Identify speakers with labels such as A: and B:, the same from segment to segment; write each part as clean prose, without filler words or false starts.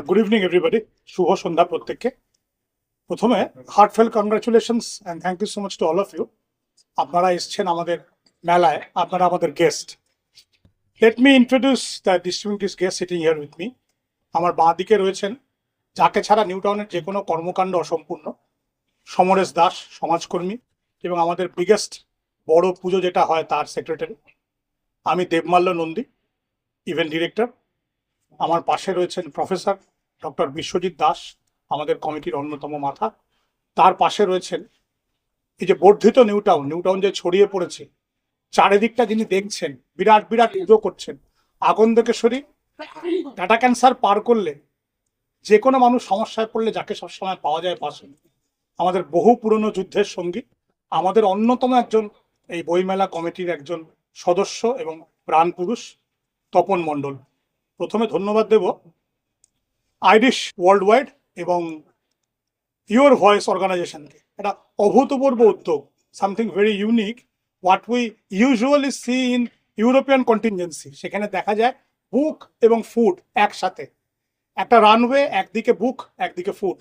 A: Good evening everybody, শুভ সন্ধ্যা প্রত্যেককে। প্রথমে heartfelt congratulations and thank you so much to all of you. আপনারা এসছেন আমাদের মেলায়, আপনারা আমাদের guest. Let me introduce the distinguished guest sitting here with me. আমার বাঁ দিকে রয়েছেন, যাকে ছাড়া নিউ টাউনের যে কোনো কর্মকাণ্ড অসম্পূর্ণ, সমরেশ দাস, সমাজকর্মী এবং আমাদের বিগেস্ট বড় পুজো যেটা হয় তার সেক্রেটারি। আমি দেবমাল্য নন্দী, ইভেন্ট ডিরেক্টর। আমার পাশে রয়েছেন প্রফেসর ডক্টর বিশ্বজিৎ দাস, আমাদের কমিটির অন্যতম মাথা। তার পাশে রয়েছেন এই যে বর্ধিত নিউ টাউন যে ছড়িয়ে পড়েছে, চারিদিকটা যিনি দেখছেন, বিরাট বিরাট পুজো করছেন। আগন্তুকেশ্বরী ডাটা ক্যান্সার পার করলে যে কোনো মানুষ সমস্যায় পড়লে যাকে সবসময় পাওয়া যায় পাশে, আমাদের বহু পুরনো যুদ্ধের সঙ্গী, আমাদের অন্যতম একজন এই বইমেলা কমিটির একজন সদস্য এবং প্রাণ পুরুষ তপন মণ্ডল। প্রথমে ধন্যবাদ দেব আইরিশ ওয়ার্ল্ড ওয়াইড এবং ইউর ভয়েস অর্গানাইজেশনকে। এটা অভূতপূর্ব উদ্যোগ, something very unique, what we usually see in European contingency. সেখানে দেখা যায় বুক এবং ফুড একসাথে, একটা রানওয়ে, একদিকে বুক একদিকে ফুড।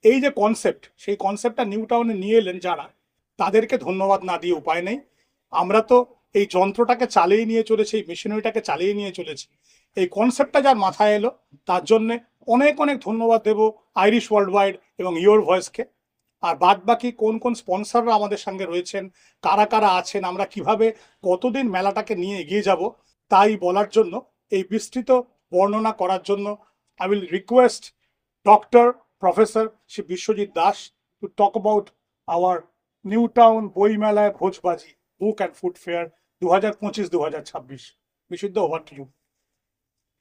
A: এই যে কনসেপ্ট, সেই কনসেপ্টটা নিউ টাউনে নিয়ে এলেন যারা, তাদেরকে ধন্যবাদ না দিয়ে উপায় নেই। আমরা তো এই যন্ত্রটাকে চালিয়ে নিয়ে চলেছি, এই মেশিনারিটাকে চালিয়ে নিয়ে চলেছি। এই কনসেপ্টটা যার মাথায় এলো, তার জন্যে অনেক অনেক ধন্যবাদ দেব আইরিশ ওয়ার্ল্ড ওয়াইড এবং ইয়োর ভয়েসকে। আর বাদ বাকি কোন কোন স্পন্সররা আমাদের সঙ্গে রয়েছেন, কারা কারা আছেন, আমরা কিভাবে কতদিন মেলাটাকে নিয়ে এগিয়ে যাব, তাই বলার জন্য, এই বিস্তৃত বর্ণনা করার জন্য I will request Dr. Professor Shri Biswajit Das to talk about our New Town বইমেলায় ভোজবাজি বুক অ্যান্ড ফুড ফেয়ার 2025-2026। বিশুদ্ধ, ওভার টু ইউ।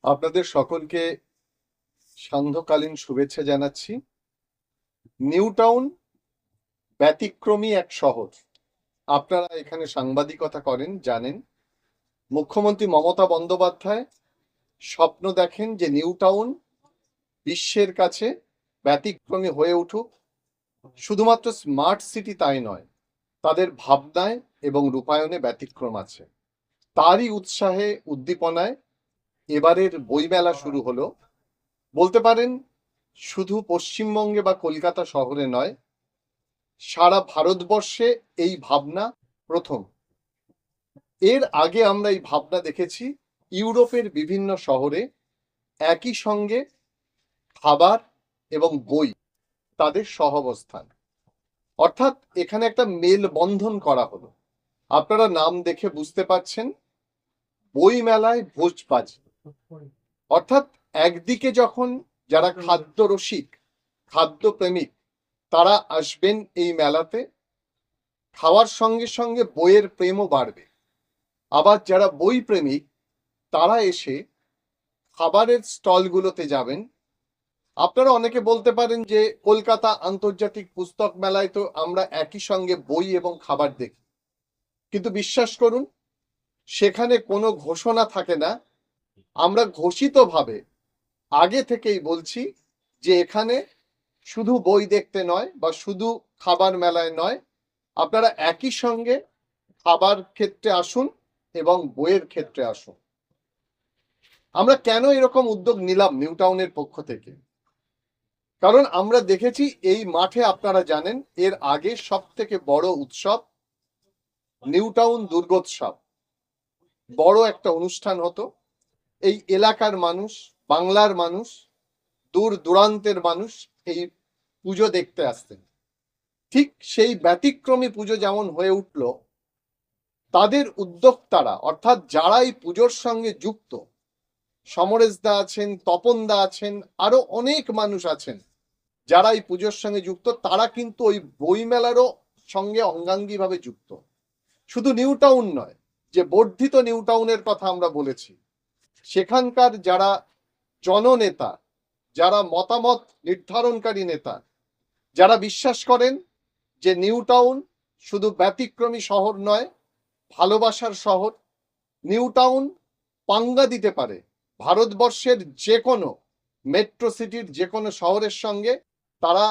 B: আপনাদের সকলকে সান্ধ্যকালীন শুভেচ্ছা জানাচ্ছি। নিউ টাউন ব্যতিক্রমী এক শহর। আপনারা এখানে সাংবাদিকতা করেন, জানেন মুখ্যমন্ত্রী মমতা বন্দ্যোপাধ্যায় স্বপ্ন দেখেন যে নিউ টাউন বিশ্বের কাছে ব্যতিক্রমী হয়ে উঠুক। শুধুমাত্র স্মার্ট সিটি তাই নয়, তাদের ভাবনায় এবং রূপায়ণে ব্যতিক্রম আছে। তারই উৎসাহে উদ্দীপনায় এবারের বইমেলা শুরু হলো। বলতে পারেন শুধু পশ্চিমবঙ্গে বা কলকাতা শহরে নয়, সারা ভারতবর্ষে এই ভাবনা প্রথম। এর আগে আমরা এই ভাবনা দেখেছি ইউরোপের বিভিন্ন শহরে, একই সঙ্গে খাবার এবং বই তাদের সহাবস্থান, অর্থাৎ এখানে একটা মেলবন্ধন করা হলো। আপনারা নাম দেখে বুঝতে পারছেন, বই মেলায় ভোজবাজি। অর্থাৎ একদিকে যখন যারা খাদ্য রসিক, খাদ্য প্রেমিক, তারা আসবেন এই মেলাতে, খাওয়ার সঙ্গে সঙ্গে বইয়ের প্রেমও বাড়বে। আবার যারা বই প্রেমিক, তারা এসে খাবারের স্টলগুলোতে যাবেন। আপনারা অনেকে বলতে পারেন যে কলকাতা আন্তর্জাতিক পুস্তক মেলায় তো আমরা একই সঙ্গে বই এবং খাবার দেখি, কিন্তু বিশ্বাস করুন সেখানে কোনো ঘোষণা থাকে না। আমরা ঘোষিতভাবে আগে থেকেই বলছি যে এখানে শুধু বই দেখতে নয় বা শুধু খাবার মেলায় নয়, আপনারা একই সঙ্গে খাবার ক্ষেত্রে আসুন এবং বইয়ের ক্ষেত্রে আসুন। আমরা কেন এরকম উদ্যোগ নিলাম নিউ টাউনের পক্ষ থেকে? কারণ আমরা দেখেছি এই মাঠে, আপনারা জানেন এর আগে সব থেকে বড় উৎসব নিউ টাউন দুর্গোৎসব, বড় একটা অনুষ্ঠান হতো। এই এলাকার মানুষ, বাংলার মানুষ, দূর দূরান্তের মানুষ এই পুজো দেখতে আসতেন। ঠিক সেই ব্যতিক্রমী পুজো যেমন হয়ে উঠল, তাদের উদ্যোক্তারা অর্থাৎ যারা এই পুজোর সঙ্গে যুক্ত, সমরেশ দা আছেন, তপন দা আছেন, আরো অনেক মানুষ আছেন যারা এই পুজোর সঙ্গে যুক্ত, তারা কিন্তু ওই বইমেলারও সঙ্গে অঙ্গাঙ্গিভাবে যুক্ত। শুধু নিউ টাউন নয়, যে বর্ধিত নিউ টাউনের কথা আমরা বলেছি, সেখানকার যারা জননেতা, যারা মতামত নির্ধারণকারী নেতা, যারা বিশ্বাস করেন যে নিউ টাউন শুধু ব্যতিক্রমী শহর নয়, ভালোবাসার শহর। নিউ টাউন পাঙ্গা দিতে পারে ভারতবর্ষের যে কোনো মেট্রো সিটির যে কোনো শহরের সঙ্গে। তারা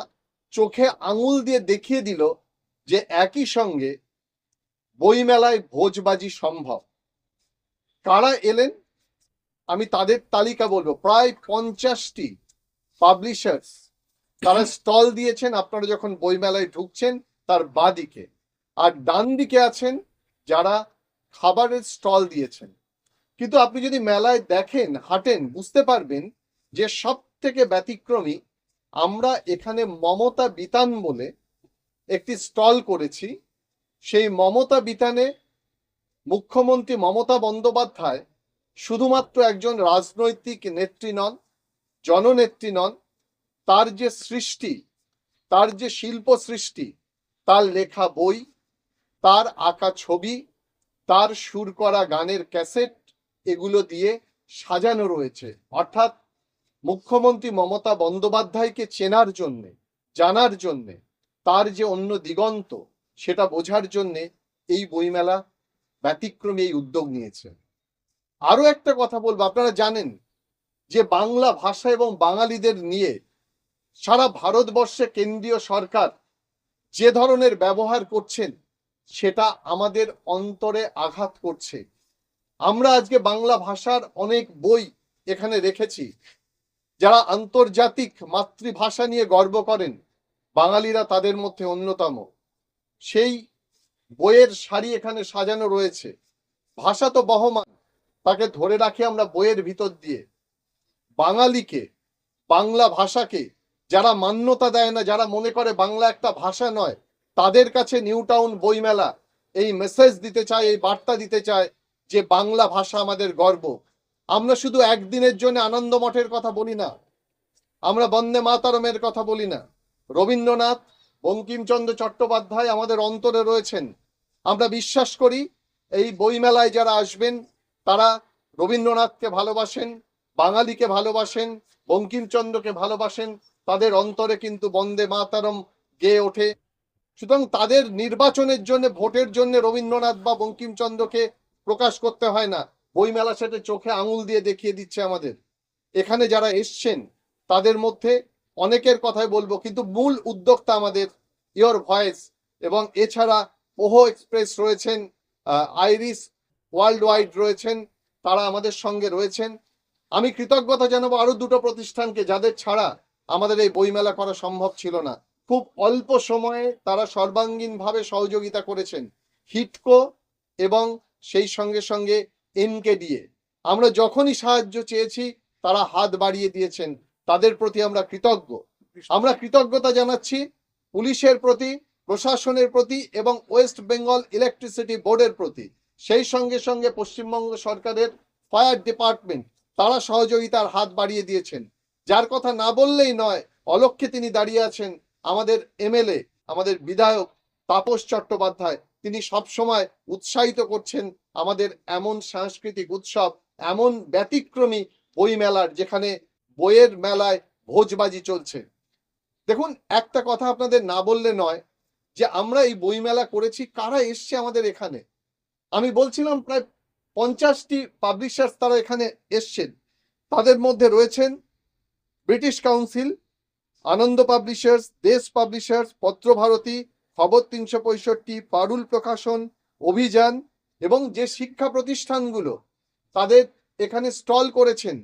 B: চোখে আঙুল দিয়ে দেখিয়ে দিল যে একই সঙ্গে বইমেলায় ভোজবাজি সম্ভব। কারা এলেন আমি তাদের তালিকা বলবো। প্রায় 50টি পাবলিশার্স তারা স্টল দিয়েছেন। আপনারা যখন বইমেলায় ঢুকছেন তার বাঁদিকে, আর ডান দিকে আছেন যারা খাবারের স্টল দিয়েছেন। কিন্তু আপনি যদি মেলায় দেখেন, হাঁটেন, বুঝতে পারবেন যে সব থেকে ব্যতিক্রমী, আমরা এখানে মমতা বিতান বলে একটি স্টল করেছি। সেই মমতা বিতানে মুখ্যমন্ত্রী মমতা বন্দ্যোপাধ্যায় শুধুমাত্র একজন রাজনৈতিক নেত্রী নন, জননেত্রী নন, তার যে সৃষ্টি, তার যে শিল্প সৃষ্টি, তার লেখা বই, তার আঁকা ছবি, তার সুর করা গানের ক্যাসেট, এগুলো দিয়ে সাজানো রয়েছে। অর্থাৎ মুখ্যমন্ত্রী মমতা বন্দ্যোপাধ্যায়কে চেনার জন্যে, জানার জন্যে, তার যে অন্য দিগন্ত সেটা বোঝার জন্যে এই বইমেলা ব্যতিক্রমী এই উদ্যোগ নিয়েছে। আরো একটা কথা বলবো, আপনারা জানেন যে বাংলা ভাষা এবং বাঙালিদের নিয়ে সারা ভারতবর্ষে কেন্দ্রীয় সরকার যে ধরনের ব্যবহার করছেন সেটা আমাদের অন্তরে আঘাত করছে। আমরা আজকে বাংলা ভাষার অনেক বই এখানে রেখেছি। যারা আন্তর্জাতিক মাতৃভাষা নিয়ে গর্ব করেন, বাঙালিরা তাদের মধ্যে অন্যতম। সেই বইয়ের সারি এখানে সাজানো রয়েছে। ভাষা তো বহমান, তাকে ধরে রাখি আমরা বইয়ের ভিতর দিয়ে। বাঙালিকে, বাংলা ভাষাকে যারা মান্যতা দেয় না, যারা মনে করে বাংলা একটা ভাষা নয়, তাদের কাছে নিউ টাউন বইমেলা এই মেসেজ দিতে চায়, এই বার্তা দিতে চায় যে বাংলা ভাষা আমাদের গর্ব। আমরা শুধু একদিনের জন্য আনন্দ মঠের কথা বলি না, আমরা বন্দে মাতরমের কথা বলি না। রবীন্দ্রনাথ, বঙ্কিমচন্দ্র চট্টোপাধ্যায় আমাদের অন্তরে রয়েছেন। আমরা বিশ্বাস করি এই বইমেলায় যারা আসবেন তারা রবীন্দ্রনাথকে ভালোবাসেন, বাঙালিকে ভালোবাসেন, বঙ্কিমচন্দ্রকে ভালোবাসেন, তাদের অন্তরে কিন্তু বন্দে মাতরম গেয়ে ওঠে। সুতরাং তাদের নির্বাচনের জন্য, ভোটের জন্য রবীন্দ্রনাথ বা বঙ্কিমচন্দ্রকে প্রকাশ করতে হয় না। বইমেলা সেটা চোখে আঙুল দিয়ে দেখিয়ে দিচ্ছে আমাদের। এখানে যারা এসছেন তাদের মধ্যে অনেকের কথাই বলবো, কিন্তু মূল উদ্যোক্তা আমাদের ইয়োর ভয়েস, এবং এছাড়া ওহো এক্সপ্রেস রয়েছেন, আইরিস ওয়ার্ল্ড ওয়াইড রয়েছেন, তারা আমাদের সঙ্গে রয়েছেন। আমি কৃতজ্ঞতা জানাবো আরো দুটো প্রতিষ্ঠানকে যাদের ছাড়া আমাদের এই বইমেলা করা সম্ভব ছিল না। খুব অল্প সময়ে তারা সর্বাঙ্গীনভাবে সহযোগিতা করেছেন, হিটকো এবং সেই সঙ্গে সঙ্গে এনকেডিএ। আমরা যখনই সাহায্য চেয়েছি তারা হাত বাড়িয়ে দিয়েছেন, তাদের প্রতি আমরা কৃতজ্ঞ। আমরা কৃতজ্ঞতা জানাচ্ছি পুলিশের প্রতি, প্রশাসনের প্রতি এবং ওয়েস্ট বেঙ্গল ইলেকট্রিসিটি বোর্ডের প্রতি। সেই সঙ্গে সঙ্গে পশ্চিমবঙ্গ সরকারের ফায়ার ডিপার্টমেন্ট, তারা সহযোগিতার হাত বাড়িয়ে দিয়েছেন। যার কথা না বললেই নয়, অলক্ষ্যে তিনি দাঁড়িয়ে আছেন আমাদের এমএলএ, আমাদের বিধায়ক তাপস চট্টোপাধ্যায়। তিনি সবসময় উৎসাহিত করছেন আমাদের এমন সাংস্কৃতিক উৎসব, এমন ব্যতিক্রমী বই মেলার, যেখানে বইয়ের মেলায় ভোজবাজি চলছে। দেখুন, একটা কথা আপনাদের না বললে নয় যে আমরা এই বই মেলা করেছি, কারা এসছে আমাদের এখানে। আমি বলছিলাম প্রায় 50টি পাবলিশার্স তারা এখানে এসছেন। তাদের মধ্যে রয়েছেন ব্রিটিশ কাউন্সিল, আনন্দ পাবলিশার্স, দেশ পাবলিশার্স, পত্রভারতী, খবর 365, পারুল প্রকাশন, অভিযান, এবং যে শিক্ষা প্রতিষ্ঠানগুলো তাদের এখানে স্টল করেছেন।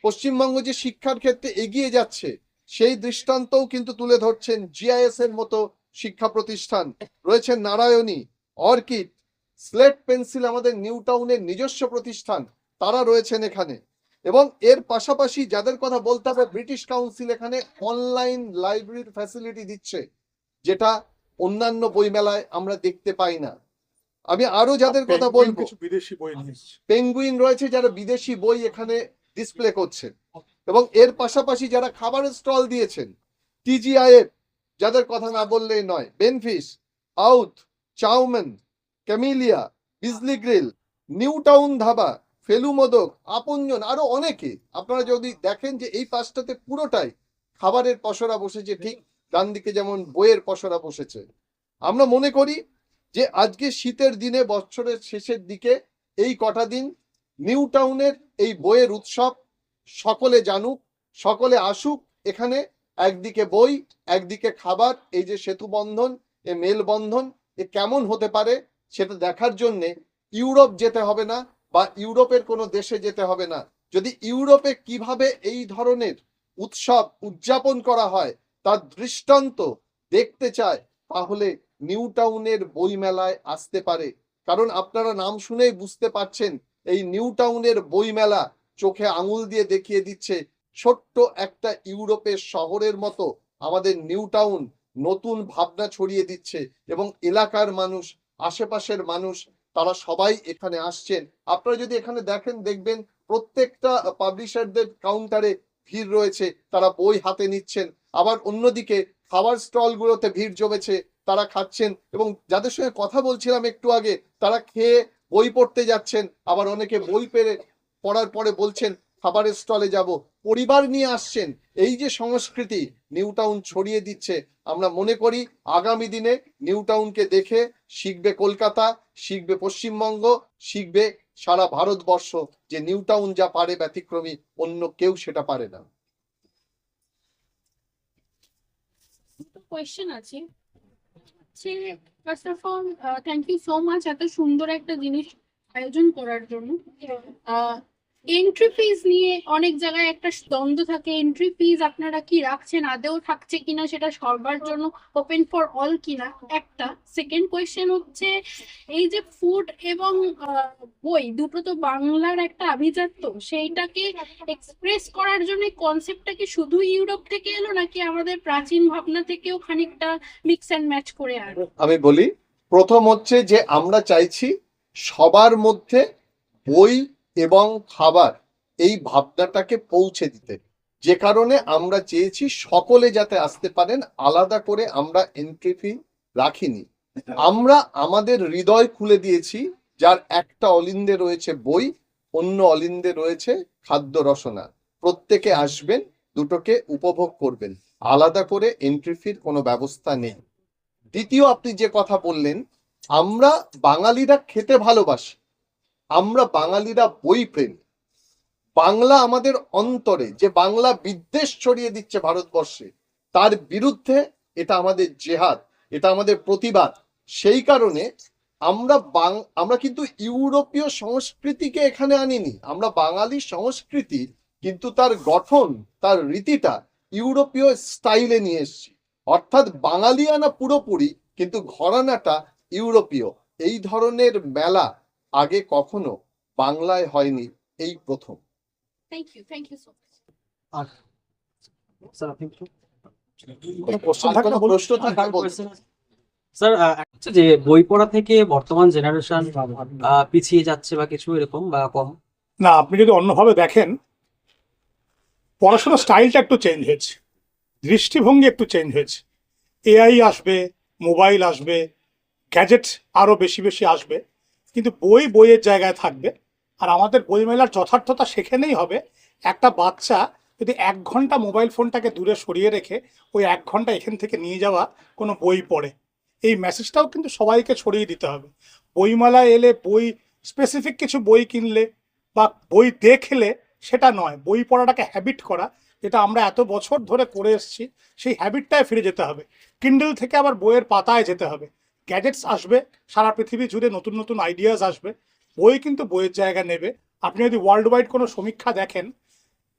B: পশ্চিমবঙ্গ যে শিক্ষার ক্ষেত্রে এগিয়ে যাচ্ছে সেই দৃষ্টান্তও কিন্তু তুলে ধরছেন। জিআইএস এর মতো শিক্ষা প্রতিষ্ঠান রয়েছেন, নারায়ণী, অর্কিড, স্লেট পেন্সিল আমাদের নিউ টাউনের নিজস্ব প্রতিষ্ঠান, তারা রয়েছেন এখানে। এবং এর পাশাপাশি যাদের কথা বলতে হবে, ব্রিটিশ কাউন্সিল এখানে অনলাইন লাইব্রেরির ফ্যাসিলিটি দিচ্ছে, যেটা অন্যান্য বইমেলায় আমরা দেখতে পাই না। আমি আরো যাদের কথা বলবো,
A: কিছু বিদেশি বই নিয়ে এসেছে।
B: পেঙ্গুইন রয়েছে যারা বিদেশি বই এখানে ডিসপ্লে করছে। এবং এর পাশাপাশি যারা খাবারের স্টল দিয়েছেন, টিজিআইএফ, যাদের কথা না বললেই নয়, বেনফিস, আউথ, Chowman, Camellia, Bijoli Grill, New Town Dhaba, Felu Modak, Aponjon, আরো অনেকে। আপনারা যদি দেখেন যে এই পাশটাতে পুরোটাই খাবারের পসরা বসেছে, ঠিক ডান দিকে যেমন বইয়ের পসরা বসেছে। আমরা মনে করি যে আজকে শীতের দিনে, বছরের শেষের দিকে এই কটা দিন নিউ টাউনের এই বইয়ের উৎসব সকলে জানুক, সকলে আসুক এখানে। একদিকে বই, একদিকে খাবার, এই যে সেতু বন্ধন, এ মেলবন্ধন, এ কেমন হতে পারে সেটা দেখার জন্য ইউরোপ যেতে হবে না বা ইউরোপের কোনো দেশে যেতে হবে না। যদি ইউরোপে কিভাবে এই ধরনের উৎসব উদযাপন করা হয় তার দৃষ্টান্ত দেখতে চায়, তাহলে নিউ টাউনের বইমেলায় আসতে পারে। কারণ আপনারা নাম শুনেই বুঝতে পারছেন এই নিউ টাউনের বইমেলা চোখে আঙুল দিয়ে দেখিয়ে দিচ্ছে ছোট্ট একটা ইউরোপের শহরের মতো আমাদের নিউ টাউন নতুন ভাবনা ছড়িয়ে দিচ্ছে, এবং এলাকার মানুষ, আশেপাশের মানুষ, তারা সবাই এখানে আসছেন। আপনারা যদি এখানে দেখেন, দেখবেন প্রত্যেকটা পাবলিশারদের কাউন্টারে ভিড় রয়েছে, তারা বই হাতে নিচ্ছেন। আবার অন্যদিকে খাবার স্টলগুলোতে ভিড় জমেছে, তারা খাচ্ছেন, এবং যাদের সঙ্গে কথা বলছিলাম একটু আগে, তারা খেয়ে বই পড়তে যাচ্ছেন। আবার অনেকে বই পড়ার পরে বলছেন খাবারের স্টলে যাব, পরিবার নিয়ে আসছেন। এই যে সংস্কৃতি নিউ টাউন ছড়িয়ে দিচ্ছে, আমরা মনে করি আগামী দিনে নিউ টাউনকে দেখে শিখবে কলকাতা, শিখবে পশ্চিমবঙ্গ, শিখবে সারা ভারতবর্ষ যে নিউ টাউন যা পারে ব্যতিক্রমী অন্য কেউ সেটা পারে না।
C: কোয়েশ্চেন আছে যে, first of all thank you so much এত সুন্দর একটা জিনিস আয়োজন করার জন্য। এন্ট্রি ফিজ নিয়ে অনেক জায়গায় একটা দ্বন্দ্ব থাকে, এন্ট্রি ফিজ আপনারা কি রাখছেন, আদেও থাকছে কিনা, সেটা সবার জন্য ওপেন ফর অল কিনা একটা। সেকেন্ড কোয়েশ্চেন হচ্ছে, এই যে ফুড এবং বই দুটো তো বাংলার একটা আভিজাত্য, সেইটাকে এক্সপ্রেস করার জন্য কনসেপ্টটা কি শুধু ইউরোপ থেকে এলো, নাকি আমাদের প্রাচীন ভাবনা থেকেও খানিকটা মিক্স অ্যান্ড ম্যাচ করে আনো?
B: আমি বলি, প্রথম হচ্ছে যে আমরা চাইছি সবার মধ্যে বই এবং খাবার এই ভাবনাটাকে পৌঁছে দিতে, যে কারণে আমরা চেয়েছি সকলে যাতে আসতে পারেন। আলাদা করে আমরা এন্ট্রি ফি রাখিনি, আমরা আমাদের হৃদয় খুলে দিয়েছি। যার একটা অলিন্দে রয়েছে বই, অন্য অলিন্দে রয়েছে খাদ্য রসনা। প্রত্যেকে আসবেন, দুটোকে উপভোগ করবেন, আলাদা করে এন্ট্রি ফির কোনো ব্যবস্থা নেই। দ্বিতীয়, আপনি যে কথা বললেন, আমরা বাঙালিরা খেতে ভালোবাসি, আমরা বাঙালিরা বই প্রেমী। বাংলা আমাদের অন্তরে, যে বাংলা বিদ্বেষ ছড়িয়ে দিচ্ছে ভারতবর্ষে, তার বিরুদ্ধে এটা আমাদের জেহাদ, এটা আমাদের প্রতিবাদ। সেই কারণে আমরা কিন্তু ইউরোপীয় সংস্কৃতিকে এখানে আনিনি, আমরা বাঙালি সংস্কৃতি কিন্তু তার গঠন, তার রীতিটা ইউরোপীয় স্টাইলে নিয়ে এসেছি। অর্থাৎ বাঙালিয়ানা পুরোপুরি, কিন্তু ঘরানাটা ইউরোপীয়। এই ধরনের মেলা আগে কখনো বাংলায় হয়নি, এই প্রথম।
C: Thank you so much.
D: আর স্যার আপনি
A: কোনো কোশ্চেন
B: আর
A: থাকলে
B: কোনো
A: বলুন।
B: প্রশ্ন থাকলে বলুন।
D: স্যার হচ্ছে যে বই পড়া থেকে বর্তমান জেনারেশন পিছিয়ে যাচ্ছে বা কিছু এরকম বা কম?
A: না, আপনি যদি অন্যভাবে দেখেন, পড়াশোনার স্টাইলটা একটু চেঞ্জ হয়েছে, দৃষ্টিভঙ্গি একটু চেঞ্জ হয়েছে। এআই আসবে, মোবাইল আসবে, গ্যাজেট আরও বেশি বেশি আসবে, কিন্তু বইয়ের জায়গায় থাকবে। আর আমাদের বইমেলার যথার্থতা সেখানেই হবে, একটা বাচ্চা যদি 1 ঘন্টা মোবাইল ফোনটাকে দূরে সরিয়ে রেখে ওই 1 ঘন্টা এখান থেকে নিয়ে যাওয়া কোনো বই পড়ে, এই মেসেজটাও কিন্তু সবাইকে ছড়িয়ে দিতে হবে। বইমেলায় এলে বই, স্পেসিফিক কিছু বই কিনলে বা বই দেখলে সেটা নয়, বই পড়াটাকে হ্যাবিট করা, যেটা আমরা এত বছর ধরে করে এসেছি, সেই হ্যাবিটটায় ফিরে যেতে হবে। কিন্ডেল থেকে আবার বইয়ের পাতায় যেতে হবে। গ্যাজেটস আসবে, সারা পৃথিবী জুড়ে নতুন নতুন আইডিয়াস আসবে, বই কিন্তু বইয়ের জায়গা নেবে। আপনি যদি ওয়ার্ল্ড ওয়াইড কোনো সমীক্ষা দেখেন,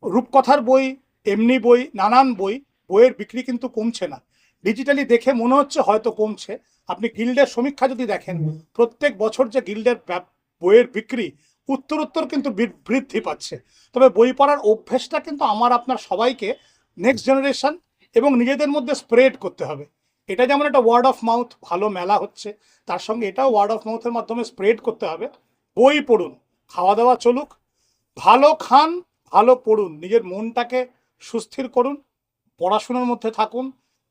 A: রূপকথার বই, এমনি বই, নানান বই, বইয়ের বিক্রি কিন্তু কমছে না। ডিজিটালি দেখে মনে হচ্ছে হয়তো কমছে। আপনি গিল্ডের সমীক্ষা যদি দেখেন, প্রত্যেক বছর যে গিল্ডের বইয়ের বিক্রি উত্তরোত্তর কিন্তু বৃদ্ধি পাচ্ছে। তবে বই পড়ার অভ্যেসটা কিন্তু আমার আপনার সবাইকে, নেক্সট জেনারেশন এবং নিজেদের মধ্যে স্প্রেড করতে হবে। এটা যেমন একটা ওয়ার্ড অফ মাউথ, ভালো মেলা হচ্ছে, তার সঙ্গে এটাও ওয়ার্ড অফ মাউথের মাধ্যমে স্প্রেড করতে হবে। বই পড়ুন, খাওয়া দাওয়া চলুক, ভালো খান, ভালো পড়ুন, নিজের মনটাকে সুস্থির করুন, পড়াশোনার মধ্যে থাকুন,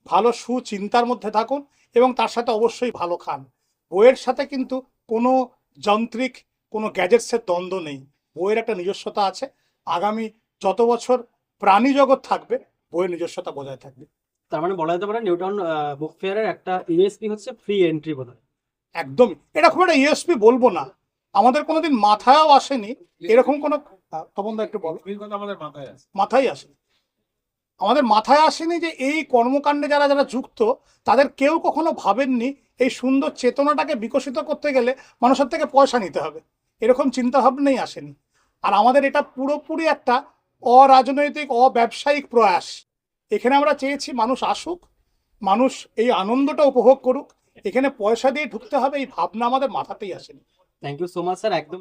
A: ভালো সুচিন্তার মধ্যে থাকুন, এবং তার সাথে অবশ্যই ভালো খান। বইয়ের সাথে কিন্তু কোনো যান্ত্রিক, কোনো গ্যাজেটসের দ্বন্দ্ব নেই, বইয়ের একটা নিজস্বতা আছে। আগামী যত বছর প্রাণী জগৎ থাকবে, বইয়ের নিজস্বতা বজায় থাকবে।
D: তার মানে বলা যেতে পারে নিউটাউন বুক ফেয়ারের একটা ইউএসপি হচ্ছে ফ্রি এন্ট্রি বোধহয়।
A: একদমই, এটা খুব একটা ইউএসপি বলবো না, আমাদের কোনোদিন মাথায়ও আসেনি এরকম কোনো, তপনদা একটু বলো।
E: আমাদের মাথায় আছে,
A: মাথায় আসেনি, আমাদের মাথায় আসেনি যে এই কর্মকাণ্ডে যারা যারা যুক্ত, তাদের কেউ কখনো ভাবেননি এই সুন্দর চেতনাটাকে বিকশিত করতে গেলে মানুষের থেকে পয়সা নিতে হবে, এরকম চিন্তাভাবনাই আসেনি। আর আমাদের এটা পুরোপুরি একটা অরাজনৈতিক অব্যবসায়িক প্রয়াস। এখানে আমরা চেয়েছি মানুষ আসুক, মানুষ এই আনন্দটা উপভোগ করুক, এখানে পয়সা দিয়ে ঢুকতে হবে এই ভাবনা আমাদের মাথাতেই আসেনি।
D: Thank you so much sir, একদম